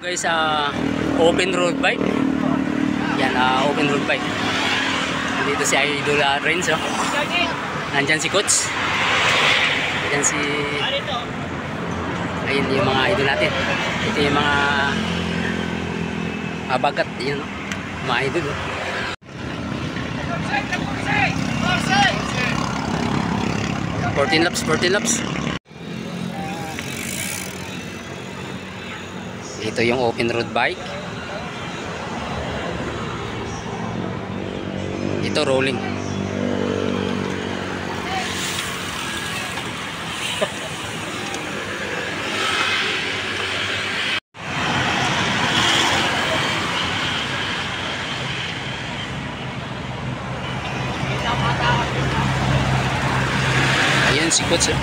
Guys, open road bike. Yan, open road bike. Nandito si Idol Renz, oh. Nandyan si Coach. Nandyan si... Ayun yung mga idol natin. Ito yung mga bagat. Yun, oh. Mga idol, oh. Fourteen laps. Ito yung open road bike. Ito rolling. Ayan si Coach.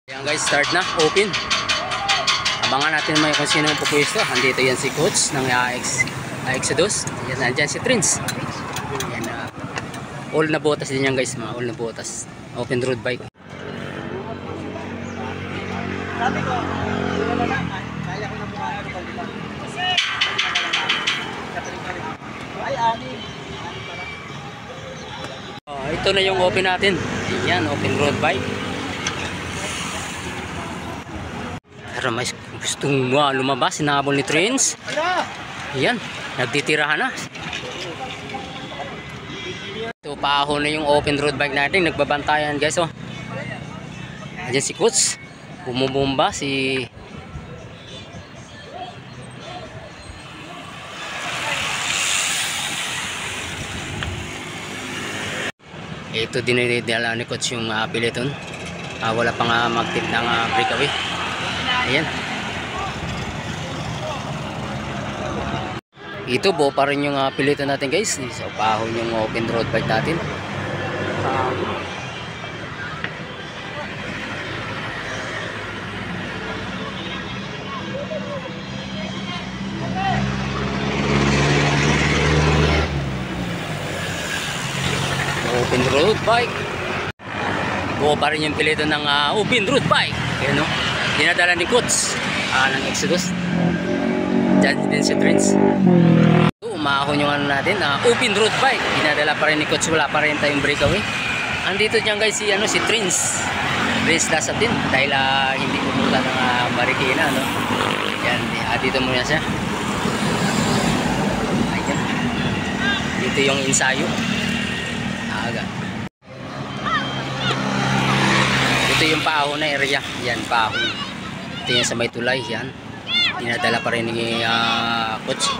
Ayan guys, start na, open. Abangan natin may kung sino yung pupwesto. Andito yan si Coach ng Exodus. Yan, nandyan si Trins. Yan, all na botas din yan guys, mga all na botas. Open road bike. Sabi ko, kaya ko na bumahan ko pag ilan. Ay, ani. Ito na yung open natin. Yan, open road bike. Pero may gustong lumabas, sinahabol ni Trins. Yan, nagtitirahan na. Ito, paahon na yung open road bike natin. Nagbabantayan guys, oh. Ayan si Coach. Bumubumba si... Ito dinidala ni Coach yung peloton. Wala pang mag-tip ng breakaway. Ayan. Ito buo pa rin yung peloton natin guys. So pahon yung open road bike natin. Open road bike. Buo pa rin yung peloton ng open road bike. Ayan, no? Dinadala ni Coach ng Exodus. Diyan din si Trins. Umahon yung ano natin, open road bike. Dinadala pa rin ni Coach, wala pa rin tayong breakaway. Andito dyan guys si Trins. Trins lasap din dahil hindi pumunta ng Marikina, no? Yan, dito muna siya. Ayan. Dito yung ensayo. Aga. Ito yung paahon na area. Yan, paahon. Ito yung sa may tulay. Yan. Dinadala pa rin ni Coach.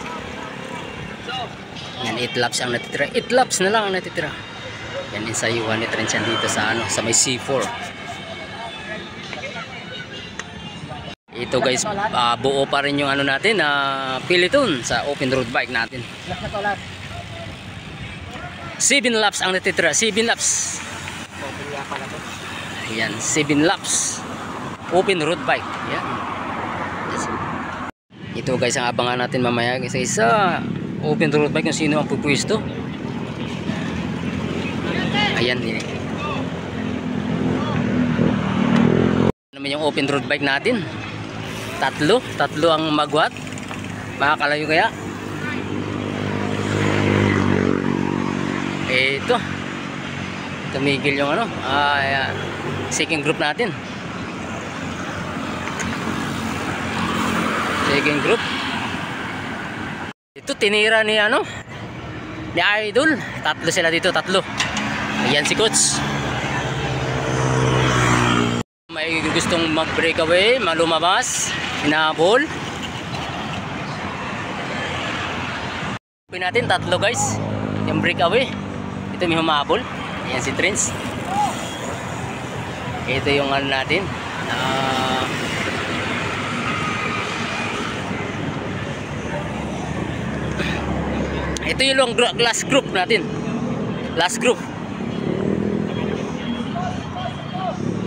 Yan, 8 laps ang natitira. 8 laps na lang ang natitira. Yan, insayuhan ni Trins dito sa may C4. Ito guys, buo pa rin yung ano natin, peloton sa open road bike natin. 7 laps ang natitira. 7 laps. Ayan, 7 laps. Open road bike. Ayan. Ito guys ang abangan natin mamaya sa isa open road bike kung sino ang pupwesto. Ayan. Naman yung open road bike natin. Tatlo ang magwat. Makakalayo kaya? Ito. Tumigil yung second group natin. Second group. Ito tinira ni ni Idol. Tatlo sila dito, tatlo. Ayan si Coach. May gustong mag-breakaway, malumabas, hinahabol. Pin natin tatlo guys. Yung breakaway. Ito may humahabol. Ayan si Trins. Ito yung ano natin. Ito yung last group natin. Last group.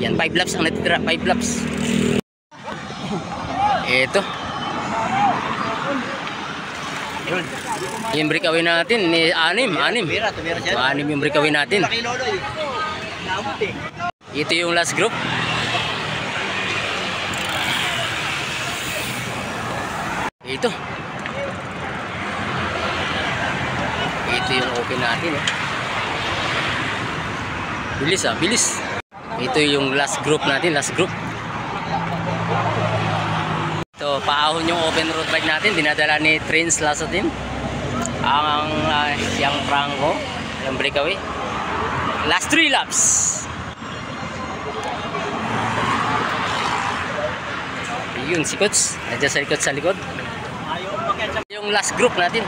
Yan, 5 laps ang natitira. 5 laps. Ito. Yung breakaway natin, anim yung breakaway natin. Ito yung last group. Ito. Ito yung open natin. Bilis bilis. Ito yung last group natin, last group. Ito, paahon yung open road bike natin. Dinadala ni Trins Lasatin. Ang yung Franco, yung breakaway. Last 3 laps. Yun si Coach. Nandiyan sa likod, sa likod. Yung last group natin.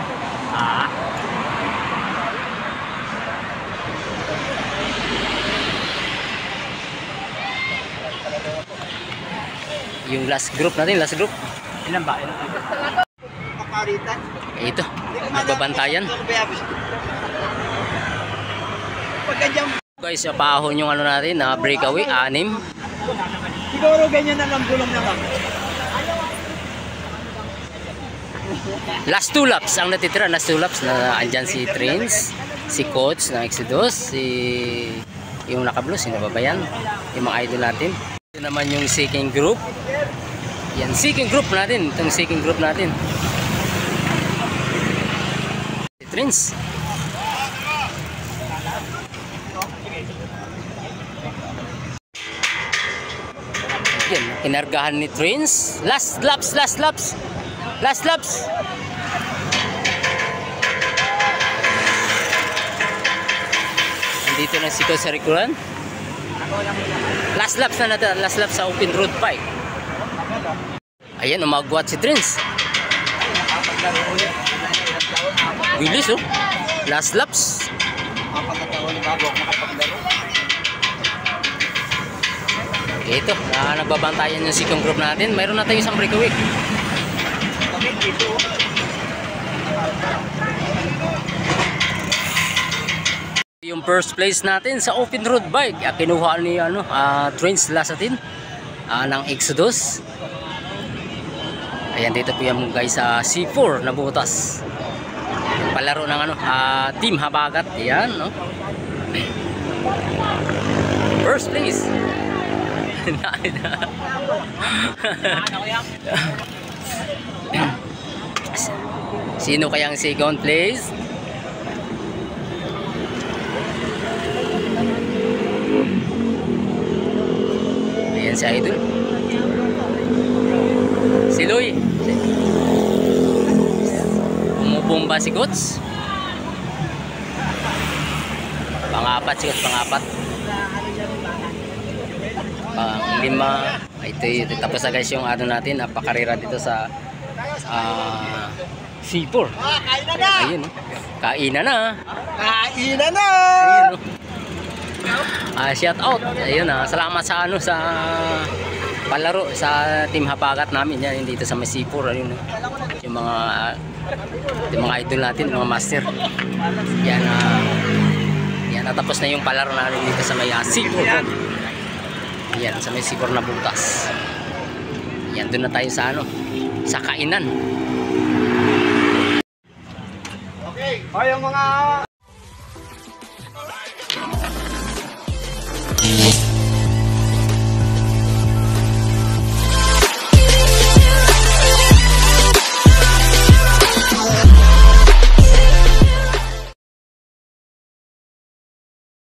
Yung last group natin, last group. Ilan ba? Makaritan. Ito, nagbabantayan. Guys, paahon yung ano natin na breakaway, 6. Siguro ganyan na lang gulong naman. Last 2 laps ang natitira, last 2 laps na andyan si Trins, si Coach na Exodus, yung nakablo, sino ba yan? Yung mga idol natin. Ito naman yung second group. Yan, second group natin. Itong second group natin. Si Trins. Yan, kinargahan ni Trins. Last laps, last laps. Last laps. Andito na si Coach sa rikuran. Last laps na natin, last laps sa open road bike. Ayan, umagwat si Trins. Bilis last laps. Ito, nagbabantayan yung second group natin. Mayroon na tayo isang breakaway. Yung first place natin sa open road bike, kinuha ni Trins Lasatin ng Exodus. Ayan, dito po yan guys sa C4 na butas. Palaro ng Team Habagat. Yan, no? First place. Sino kayang second place? Ayan si Idol. Si Loy. Bumubomba si Coach. Pang-apat si Coach, pang-apat. Pang-5. Ito tapos na guys yung natin, napakarera dito sa C4. Ayun, kainan na. Kainan na. Ayun, shout out. Ayun, salamat sa sa palaro sa Team Habagat namin yan dito sa C4. Ayun, yung mga idol natin, mga master. Yan, yan natapos na yung palaro natin dito sa may C4. Yan, sa may C4 na butas. Yan, doon na tayo sa sa kainan. Okay, yung mga